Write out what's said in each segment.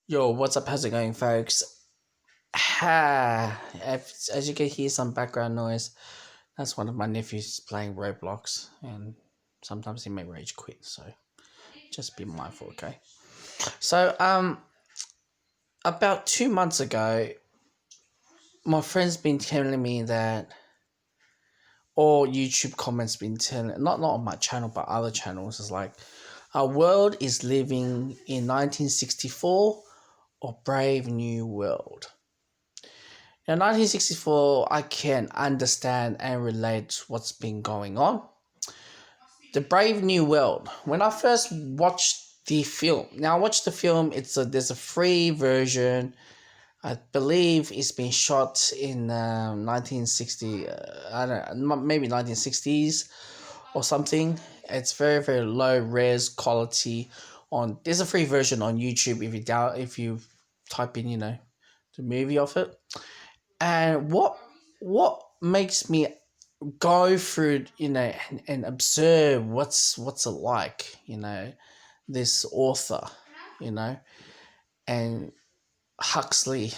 Yo, what's up? How's it going, folks? As you can hear some background noise, that's one of my nephews playing Roblox, and sometimes he may rage quit, so just be mindful, okay? So, about 2 months ago, my friend's been telling me that, or YouTube comments been telling, not on my channel, but other channels, is like, our world is living in 1964 or Brave New World. In 1964, I can understand and relate what's been going on. The Brave New World. When I first watched the film, now I watched the film. There's a free version. I believe it's been shot in 1960. I don't know, maybe 1960s or something. It's very low res quality. There's a free version on YouTube if you type in the movie of it. And what makes me go through and observe what's it like, this author, you know and Huxley,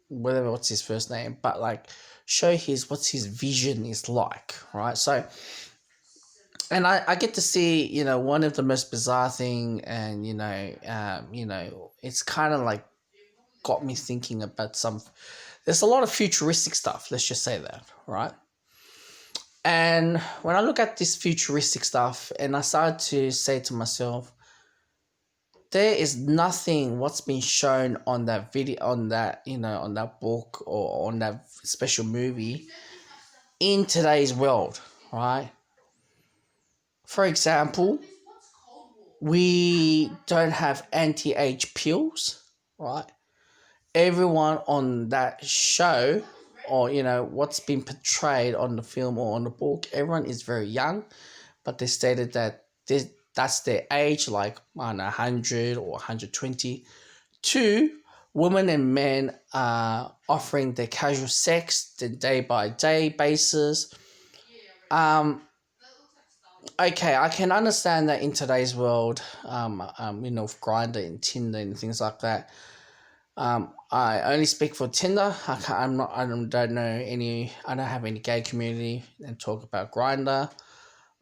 whatever, what's his first name, but like show what's his vision is like, right? So, and I get to see one of the most bizarre thing, and it's kind of like got me thinking about there's a lot of futuristic stuff, let's just say that, right? And when I look at this futuristic stuff, and I started to say to myself, there is nothing what's been shown on that video, on that book, or on that special movie in today's world, right? For example, we don't have anti-age pills, right? Everyone on that show, or what's been portrayed on the film or on the book, everyone is very young, but they stated that that's their age, like, I don't know, 100 or 120. Two, women and men are offering their casual sex the day by day basis. Okay, I can understand that in today's world, with Grindr and Tinder and things like that. I only speak for Tinder. I don't know any. I don't have any gay community and talk about Grindr.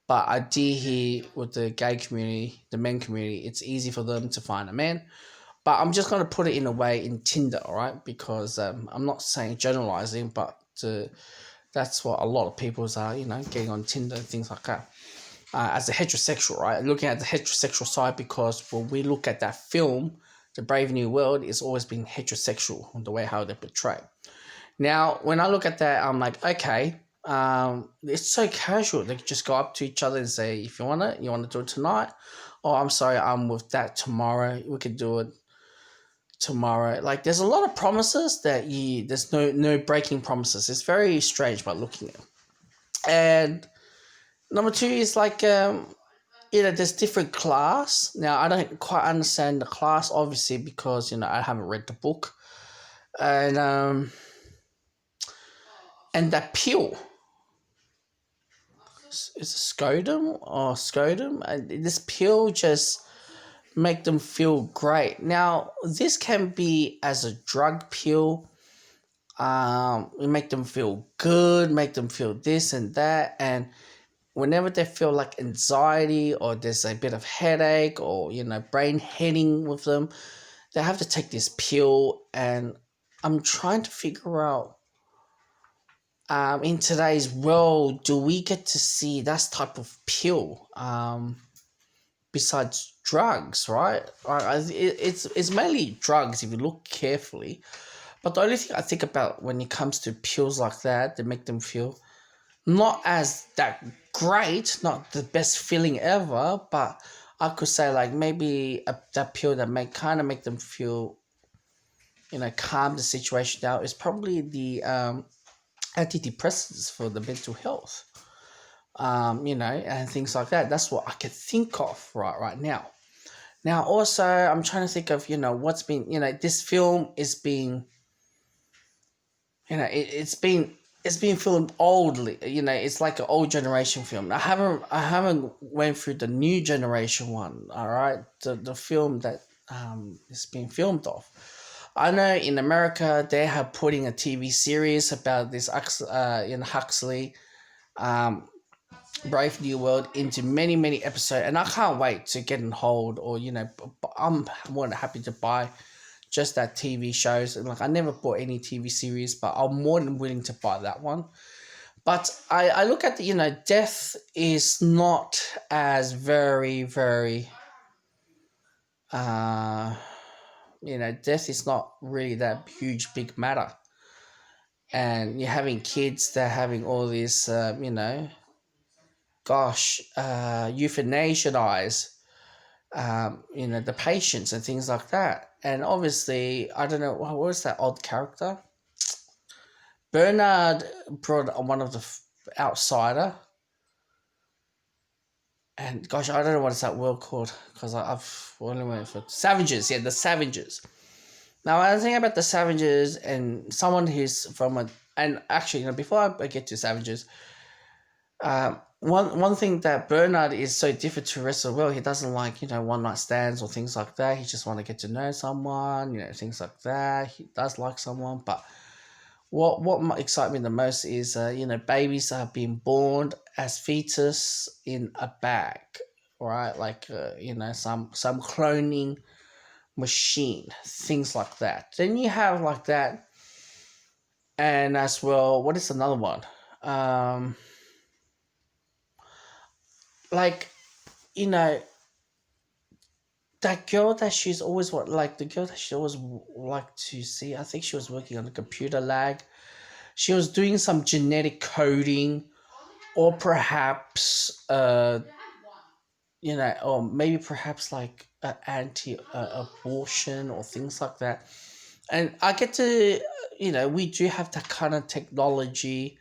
But I do hear with the gay community, the men community, it's easy for them to find a man. But I'm just going to put it in a way in Tinder, all right? Because I'm not saying generalizing, but that's what a lot of people are, getting on Tinder and things like that. As a heterosexual, right? Looking at the heterosexual side, because when we look at that film, The Brave New World, it's always been heterosexual, the way how they portray. Now, when I look at that, I'm like, okay, it's so casual. They just go up to each other and say, if you want it, you want to do it tonight? Oh, I'm sorry, I'm with that tomorrow. We could do it tomorrow. Like, there's a lot of promises there's no breaking promises. It's very strange by looking at it. And number two is like, there's different class. Now, I don't quite understand the class, obviously, because, I haven't read the book. And that pill, is it Scodum? And this pill just make them feel great. Now, this can be as a drug pill. It make them feel good, make them feel this and that, and whenever they feel like anxiety, or there's a bit of headache, or brain heading with them, they have to take this pill. And I'm trying to figure out, in today's world, do we get to see that type of pill, besides drugs, right? It's mainly drugs if you look carefully. But the only thing I think about when it comes to pills like that, they make them feel not as that great, not the best feeling ever, but I could say like maybe that pill that may kind of make them feel, calm the situation down, is probably the antidepressants for the mental health, and things like that. That's what I can think of right now. Now, also, I'm trying to think of, what's been, this film is being, it's been filmed oldly. It's like an old generation film. I haven't went through the new generation one. All right, the film that it's been filmed off. I know in America they have putting a TV series about this in Huxley, Brave New World into many episodes, and I can't wait to get in hold, or I'm more than happy to buy just that TV shows. And like I never bought any TV series, but I'm more than willing to buy that one. But I look at death is not as very death is not really that huge big matter. And you're having kids, they're having all this euthanasize the patients and things like that. And obviously, I don't know, what was that odd character? Bernard brought one of the outsider. And gosh, I don't know what is that word called, because I've only went for savages. Yeah, the savages. Now, I think about the savages and someone who's and actually, before I get to savages, one thing that Bernard is so different to the rest of the world, he doesn't like, one night stands or things like that. He just want to get to know someone, things like that. He does like someone, but what might excite me the most is, babies are being born as fetus in a bag, right? Like, some cloning machine, things like that. Then you have like that, and as well, what is another one? Like, that girl that she's always the girl that she always like to see. I think she was working on a computer lab. She was doing some genetic coding, or perhaps or maybe perhaps like anti-abortion or things like that. And I get to, we do have that kind of technology.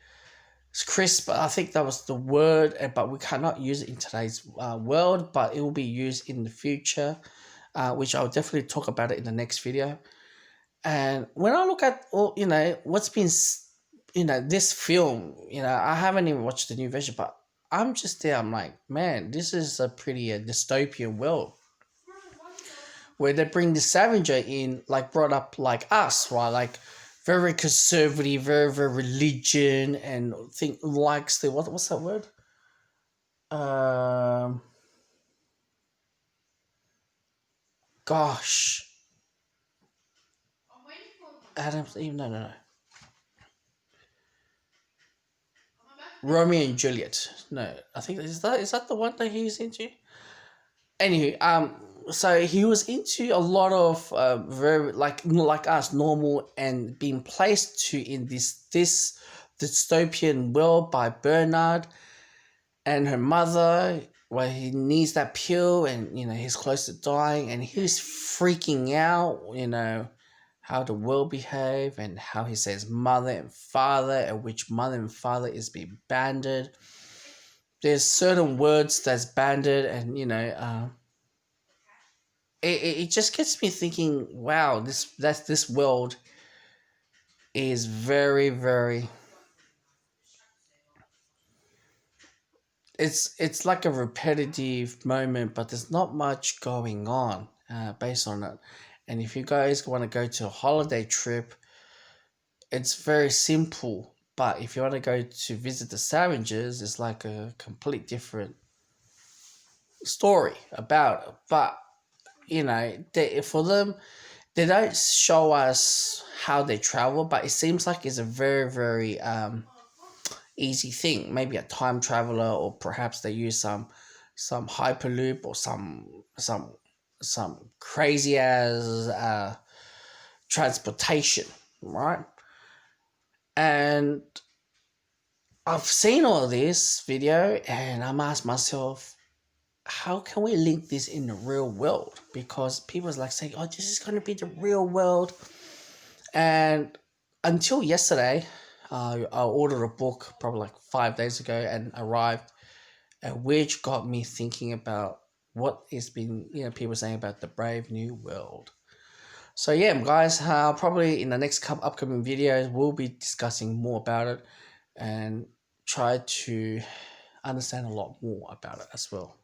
It's crisp, I think that was the word, but we cannot use it in today's world, but it will be used in the future, which I'll definitely talk about it in the next video. And when I look at all, what's been, this film, I haven't even watched the new version, but I'm just there, I'm like, man, this is a pretty dystopian world, where they bring the scavenger in, like brought up like us, right? Like very conservative, very religion, and think likes the what's that word? Gosh, Adam's Eve. No. Romeo and Juliet. No, I think is that the one that he's into. Anyway, so he was into a lot of very like us, normal, and being placed to in this dystopian world by Bernard and her mother, where he needs that pill, and he's close to dying, and he's freaking out, how the world behave, and how he says mother and father, and which mother and father is being banned. There's certain words that's banned, and it just gets me thinking, wow, this world is very it's like a repetitive moment, but there's not much going on based on it. And if you guys want to go to a holiday trip, it's very simple. But if you want to go to visit the savages, it's like a complete different story about it. But for them, they don't show us how they travel, but it seems like it's a very easy thing. Maybe a time traveler, or perhaps they use some hyperloop, or some crazy as transportation, right? And I've seen all this video, and I'm asked myself, how can we link this in the real world? Because people's like saying, oh, this is going to be the real world. And until yesterday, I ordered a book probably like 5 days ago, and arrived, which got me thinking about what has been, people saying about the Brave New World. So yeah, guys, probably in the next upcoming videos, we'll be discussing more about it, and try to understand a lot more about it as well.